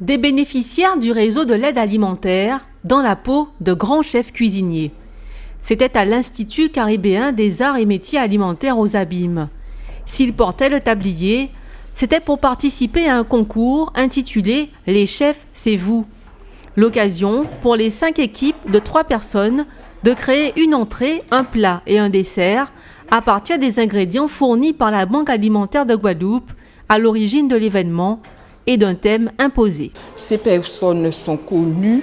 Des bénéficiaires du réseau de l'aide alimentaire dans la peau de grands chefs cuisiniers. C'était à l'Institut caribéen des arts et métiers alimentaires aux Abîmes. S'ils portaient le tablier, c'était pour participer à un concours intitulé « Les chefs, c'est vous ». L'occasion pour les 5 équipes de 3 personnes de créer une entrée, un plat et un dessert à partir des ingrédients fournis par la Banque alimentaire de Guadeloupe à l'origine de l'événement et d'un thème imposé. Ces personnes ne sont connues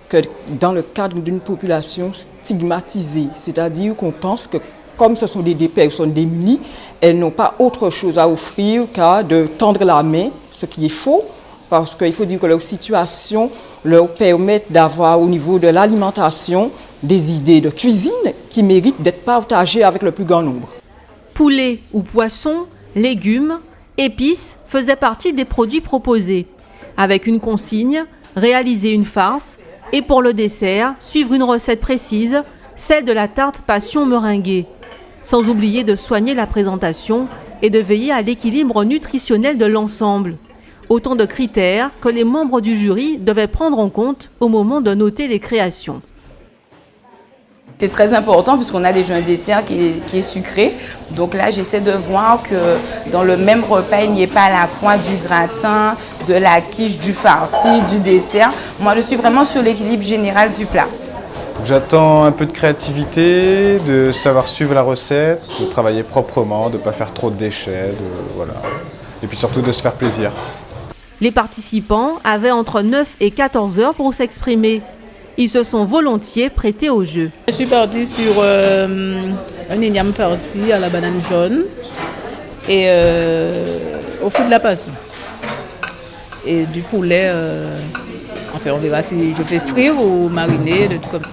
que dans le cadre d'une population stigmatisée, c'est-à-dire qu'on pense que comme ce sont des personnes démunies, elles n'ont pas autre chose à offrir qu'à de tendre la main, ce qui est faux, parce qu'il faut dire que leur situation leur permet d'avoir au niveau de l'alimentation des idées de cuisine qui méritent d'être partagées avec le plus grand nombre. Poulet ou poisson, légumes, épices faisaient partie des produits proposés. Avec une consigne, réaliser une farce et pour le dessert, suivre une recette précise, celle de la tarte passion meringuée. Sans oublier de soigner la présentation et de veiller à l'équilibre nutritionnel de l'ensemble. Autant de critères que les membres du jury devaient prendre en compte au moment de noter les créations. C'est très important puisqu'on a déjà un dessert qui est sucré. Donc là, j'essaie de voir que dans le même repas, il n'y ait pas à la fois du gratin, de la quiche, du farci, du dessert. Moi, je suis vraiment sur l'équilibre général du plat. J'attends un peu de créativité, de savoir suivre la recette, de travailler proprement, de ne pas faire trop de déchets, voilà. Et puis surtout de se faire plaisir. Les participants avaient entre 9 et 14 heures pour s'exprimer. Ils se sont volontiers prêtés au jeu. Je suis partie sur un igname farci à la banane jaune et au fruit de la passion. Et du poulet, enfin on verra si je fais frire ou mariner, de tout comme ça.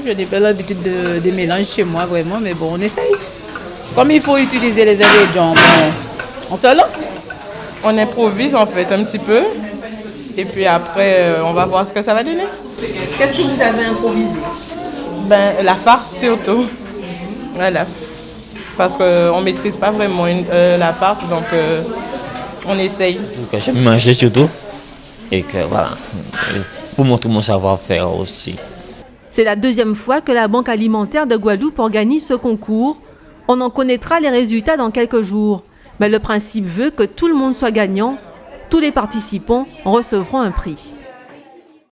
Je n'ai pas l'habitude de mélange chez moi vraiment, mais bon, on essaye. Comme il faut utiliser les ingrédients, on se lance. On improvise en fait un petit peu et puis après on va voir ce que ça va donner. Qu'est-ce que vous avez improvisé? La farce surtout, voilà, parce qu'on ne maîtrise pas vraiment la farce, donc on essaye. J'aime manger surtout et que voilà, pour montrer mon savoir-faire aussi. C'est la 2e fois que la Banque alimentaire de Guadeloupe organise ce concours. On en connaîtra les résultats dans quelques jours. Mais le principe veut que tout le monde soit gagnant. Tous les participants recevront un prix.